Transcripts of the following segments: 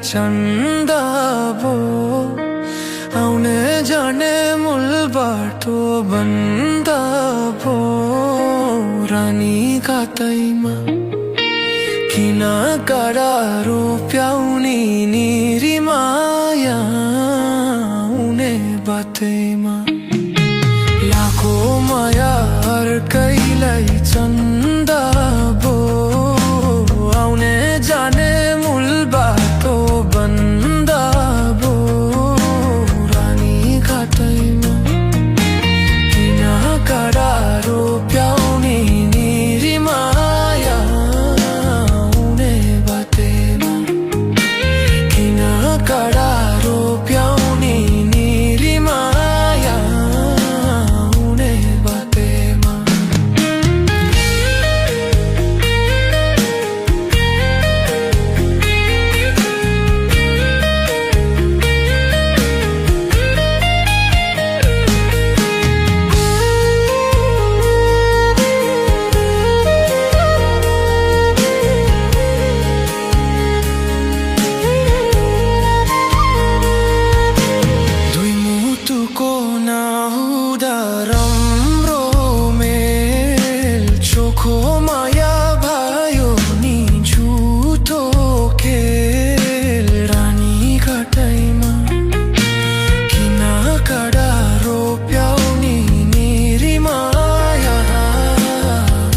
चन्दाबो आउने जाने मूल बाटो बन्दाबो रानी कातैमा किन करारो प्याउनी निरिमाया उने बातैमा लाखो माया अर्कैलाई चन्दाबो आउने जाने मूल बाटो बन्दाबो रानी कातैमा किन करारो प्याउने निरिमाया उने बातेमा किन करारो प्याउने निरिमाया उने बातेमा माया भयो नि झुटो खेल रानी काटैमा किन करारो प्याउने निरिमाया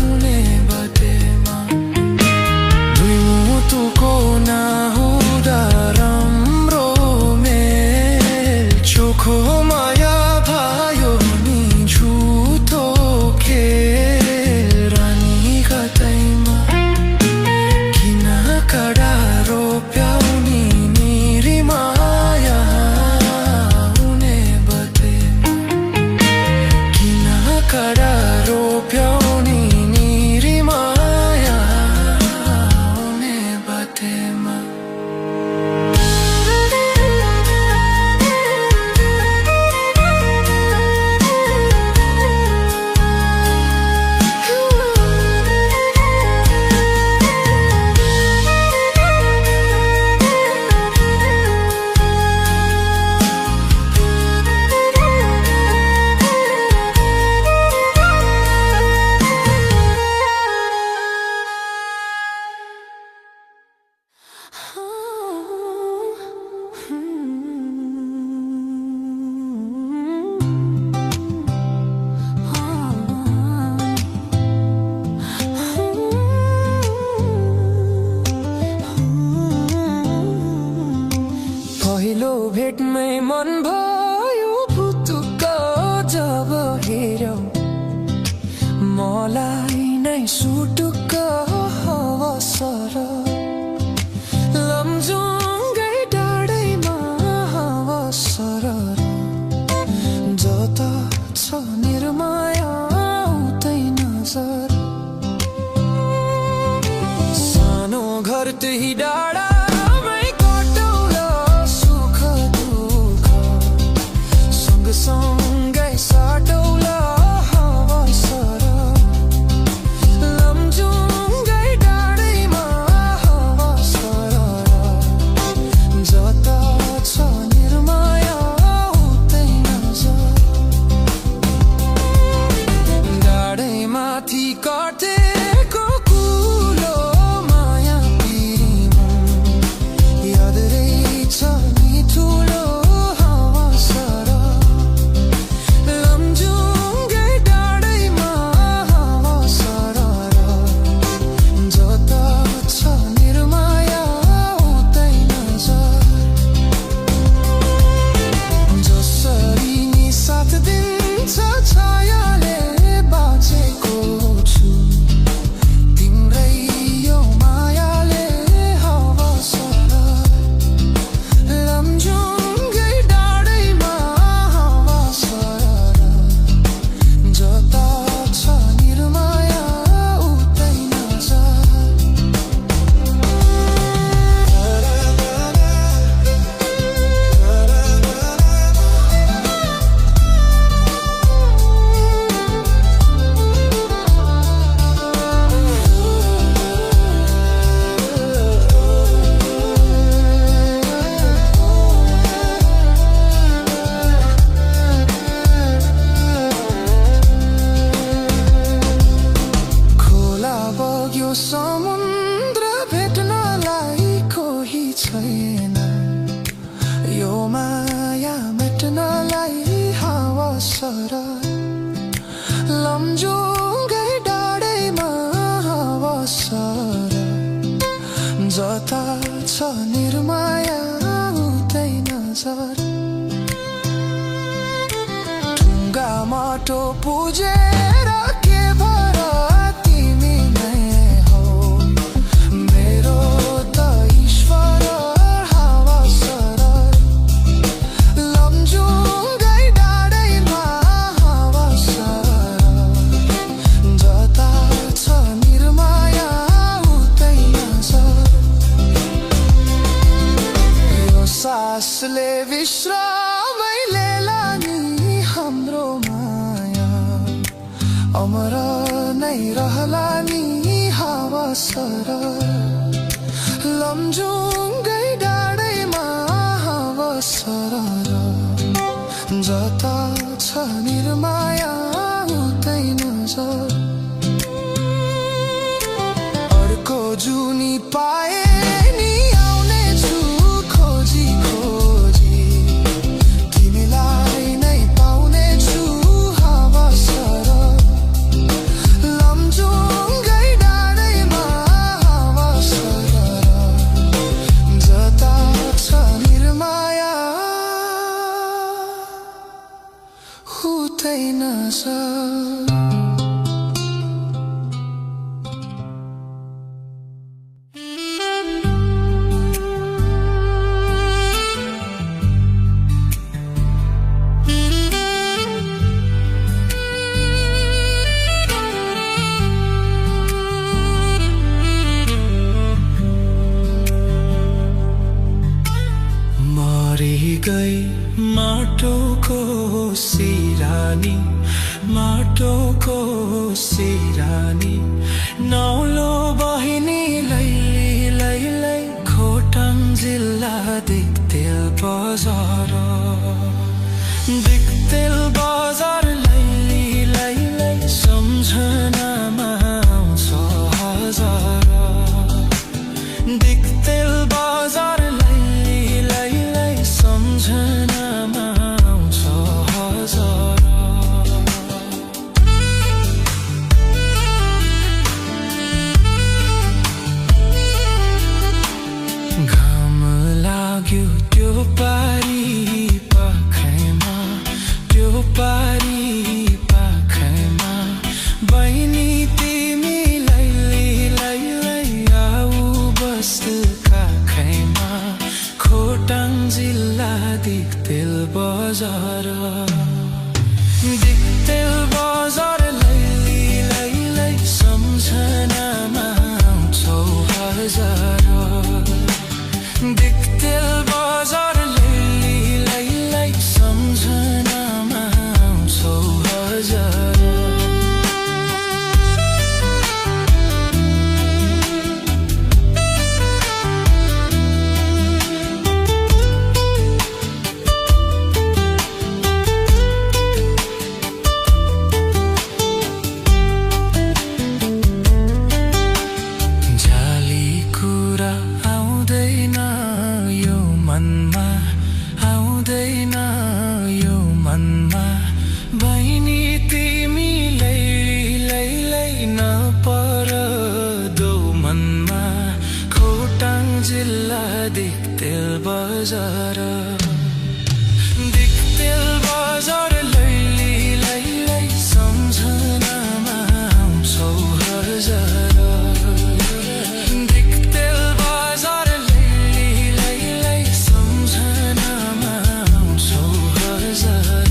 उने बाटेमा दुई मुटुको नहुँदा राम्रो मेल चोखो माया भयो नि झुटो खेल कातैमा किन करारो प्याउने निरिमाया उने बातेमा किन करारो प्याउने निरिमाया उने बातेमा पहिलो भेटमै मन भयो पुतुक्क जब हेर्यौ मलाई नै सुटुक्क हवसर लमजुङ्गै डाँडैमा हवसर जता छ निर्माया उतै नजर सानो घर त्यही डाँडा सँगै साटौला हवसर लमजुङ्गै डाँडैमा हवसर जता छ निर्माया उतै नजर डाँडैमाथि कटेको कुलो माया पिरीमा याद रहेछ नि ठुलो छायाले बाँचेको छु छ निर्माया उतै नजर ढुङ्गा माटो पुजेर के भर तिमी नै हौ मेरो त ईश्वर हावा सरर लमजुङ्गै डाँडैमा हावा सरर जता छ निर्माया उतै नजर यो सासले विश्रामै लेला नि हाम्रो माया अमर नै रहला नि हावा सरर लमजुङ्गै डाँडैमा हावा सरर जता छ निर्माया उतै नजर अर्को जुनी पाए नि आउने छु खोजी खोजी तिमीलाई नै पाउने छु हावा सरर लमजुङ्गै डाँडैमा हावा सरर जता छ निर्माया उतै नजर मरी गई माटोको सिरानी माटोको सिरानी नौलो बहिनी लैली लैलै खोटाङ जिल्ला दिक्तेल बजार दिक्तेल बजार लैली लैलै सम्झनामा आउँछ हजार दिक्तेल बजार सम्झनामा आउँछ हजार घाम लाग्यो त्यो पारी पाखैमा त्यो पारी पाखैमा बहिनी तिमी लैली लैलै आऊ बस काखैमा खोटाङ जिल्ला दिक्तेल बजार दिक्तेल बजार लैली लैलै सम्झनामा आउँछौ हजार दिक्तेल बजार लैली लैलै सम्झनामा आउँछौ हजार आउँदैन यो मनमा बहिनी तिमी लैली लैलै नपर दो मनमा खोटाङ जिल्ला दिक्तेल बजार दिक्तेल बजार लैली लैलै सम्झनामा आउँछौ हजार दिक्तेल बजार लैली लैलै सम्झनामा आउँछौ हजार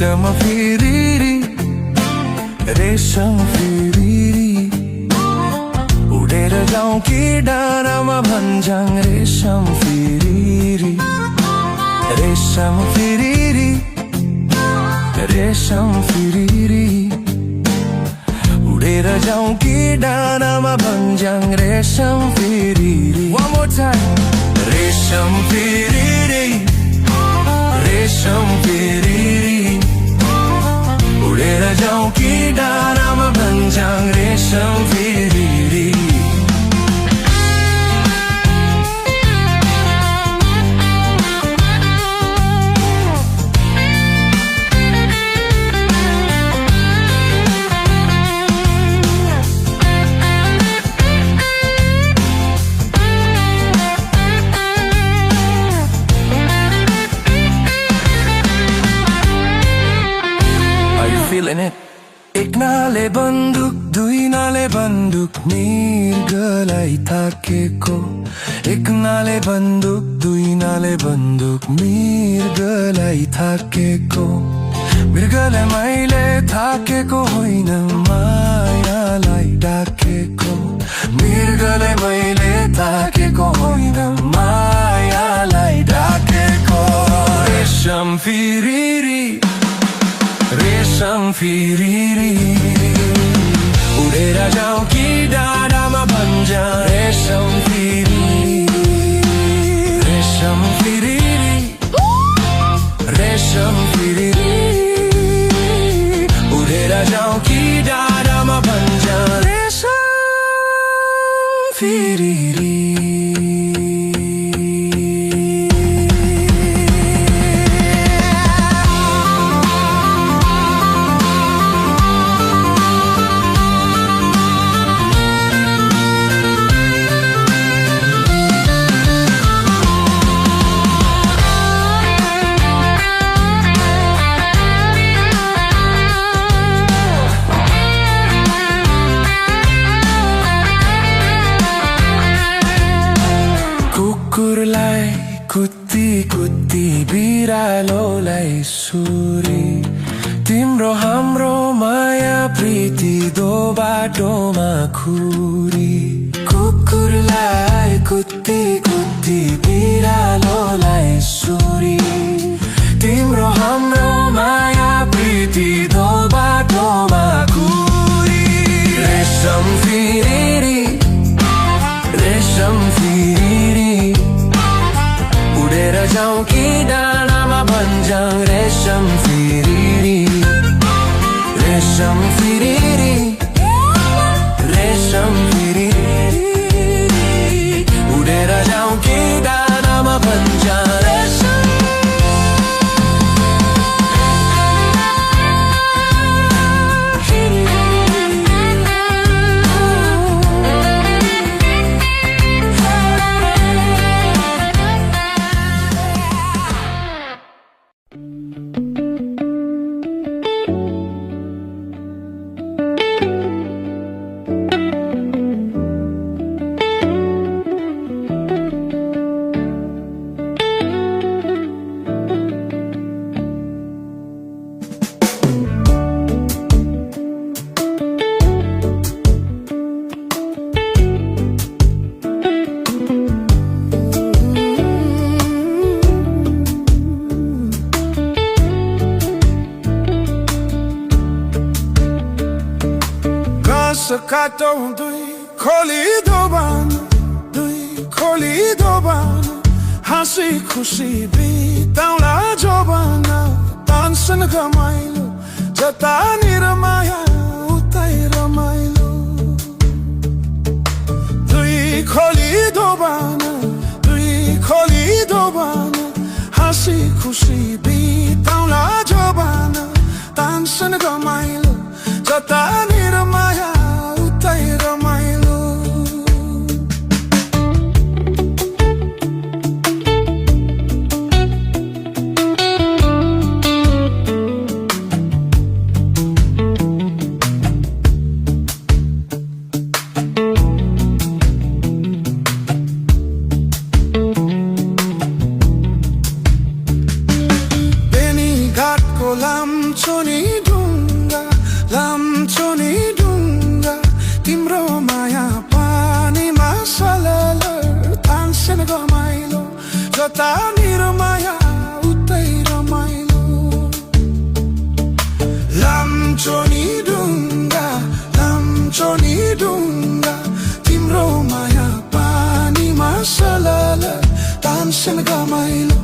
रेशम फिरिरी रेशम फिरिरी उडेर जाउँ कि डाँडामा भन्ज्याङ रेशम फिरिरी रेशम फिरिरी रेशम फिरिरी उडेर जाउँ कि डाँडामा भन्ज्याङ रेशम फिरिरी One more time रेशम फिरिरी रेशम फिरिरी उडेर जाउँ कि डाँडामा भन्ज्याङ रेशम फिरिरी Feeling it. एक नाले बन्दुक दुई नाले बन्दुक मृगलाई थाकेको एक नाले बन्दुक दुई नाले बन्दुक मृगलाई थाकेको मृगलाई मैले थाकेको होइन मायालाई डाकेको मृगलाई मैले थाकेको होइन मायालाई डाकेको रेशम फिरिरी रेशम फिरिरी उडेर जाउँ कि डाँडामा भन्ज्याङ रेशम फिरिरी रेशम फिरिरी रेशम फिरिरी उडेर जाउँ कि डाँडामा भन्ज्याङ रेशम फिरिरी कुकुरलाई कुत्ती कुत्ती बिरालोलाई सुरी तिम्रो हाम्रो माया प्रीति दो बाटोमा खुरी कुकुरलाई कुत्ती कुत्ती बिरालोलाई सुरी तिम्रो हाम्रो माया प्रीति दो बाटोमा खुरी रेशम फिरिरी रेशम फिरिरी उडेर जाउँ कि डाँडामा भन्ज्याङ रेशम फिरिरी रेशम फिरिरी रेशम फिरिरी उडेर जाउँ कि डाँडामा भन्ज्याङ रेशम Sakato dui kholi dobana hasi khushi bitaula jobana tansan gamailo jata niramaya utai ramailo dui kholi dobana hasi khushi bitaula jobana tansan gamailo jata niramaya Ramailo जता निर माया उतै रमाइलो लाम्चोनी ढुङ्गा तिम्रो माया पानीमा सलल तानसेन घमाइलो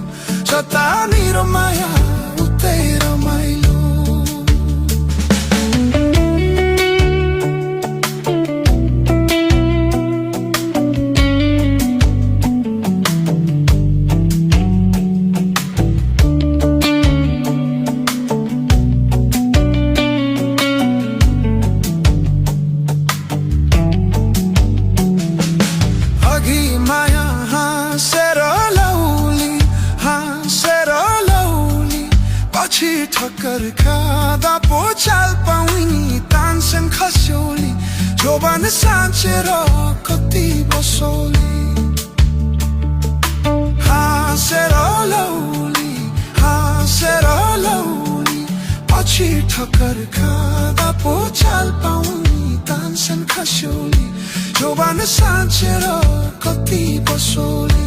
जता निर माया उतै रमाइलो ठक्कर खाँदा पो चाल पाउनी तानसेन खस्यौली जोबान साँचेर कति बसौली हाँसेर लौली पछि ठक्कर खाँदा पो चाल पाउनी तानसेन खस्यौली जोबान साँचेर कति बसौली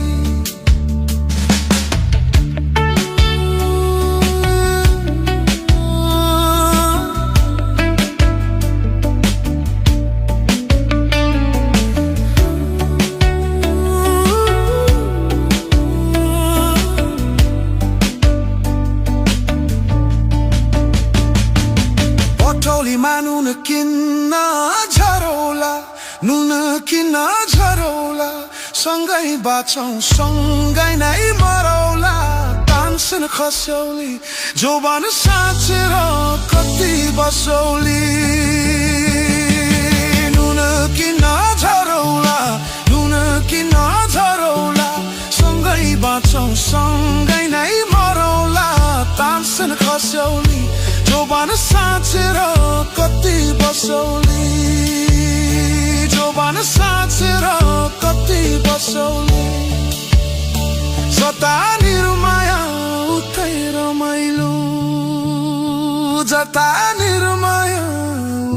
नुन किन्न झरौला सँगै बाँचौँ सँगै नै मरौला तानसेन खस्यौली जोबान साँचेर कति बसौली नुन किन्न झरौला सँगै बाँचौँ सँगै नै मरौला तानसेन खस्यौली जोबान साँचेर कति बसौली जोबान साँचेर कति बसौली जता निर माया उतै रमाइलो जता निर माया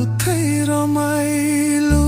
उतै रमाइलो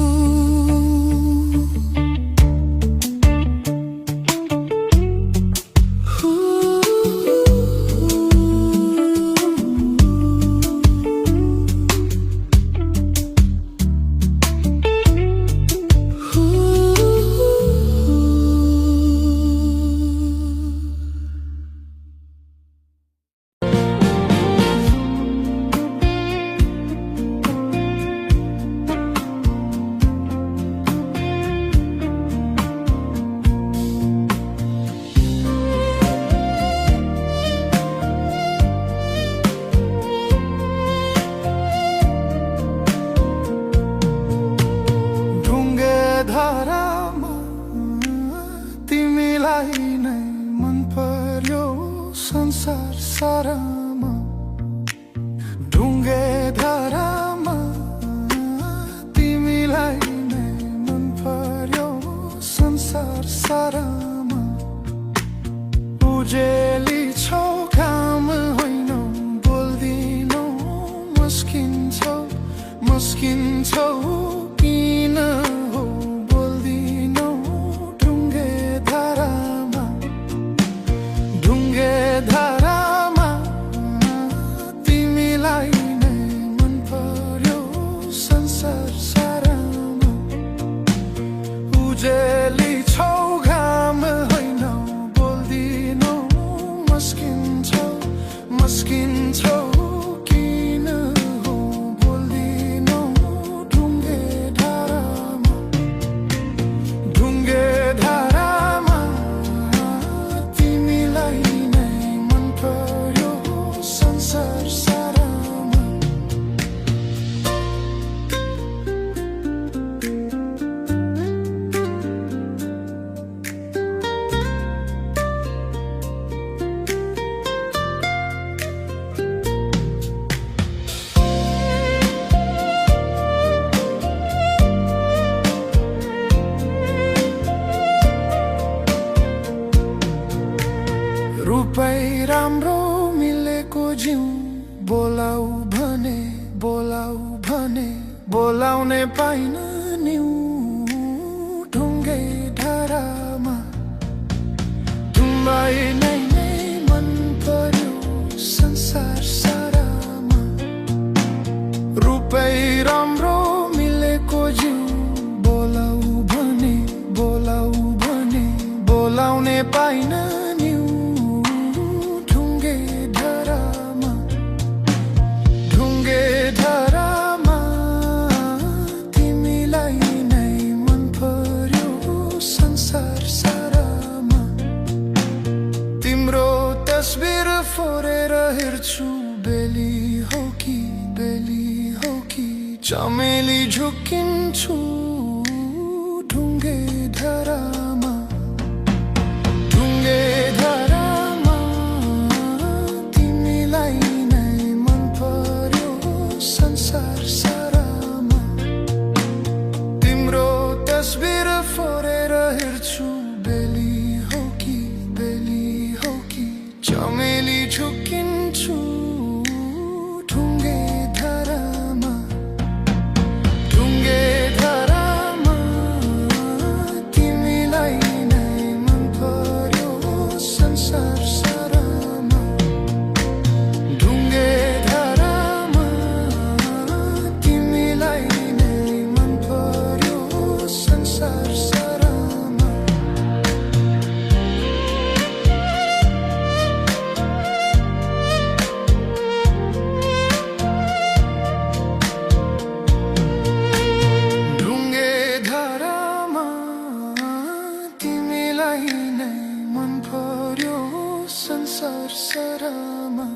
तिमीलाई नै मन पर्यो संसार सारामा ढुङ्गे धारामा तिमीलाई नै मन पर्यो संसार सारामा उजेली छौ काम होइनौ बोल्दिनौ मस्किन्छौ किन हो बोल्दिनौ ढुङ्गे धारामा तिमीलाई नै मन पर्यो संसार सारामा उजेली छौ घाम होइनौ बोल्दिनौ मस्किन्छौ किन हो बोल्दिनौ ढुङ्गे धारामा तिमीलाई नै मन पर्यो संसार सारामा रूपै राम्रो मिलेको जिउ बोलाउ भने बोलाउने पाइन निउ ढुङ्गे धारामा तिमीलाई नै मन पर्यो संसार सारामा रूपै राम्रो मिलेको जिउ बोलाउ भने बोलाउने पाइन नि ढुङ्गे धरामा तिमीलाई नै मन पर्यो संसार सारामा तिम्रो तस्बिर फोरेर हेर्छु बेली हो कि चमेली झुकिन्छु ढुङ्गे धरामा तिमीलाई नै मन पर्यो संसार सारामा तिम्रो तस्बिर फोरेर हेर्छु बेली हो कि चमेली झुकिन्छु ढुङ्गे धरामा तिमीलाई नै मन पर्यो संसार सारामा ढुङ्गे धरामा तिमीलाई नै मन पर्यो संसार सारामा ढुङ्गे धरामा तिमीलाई नै मन पर्यो संसार सारामा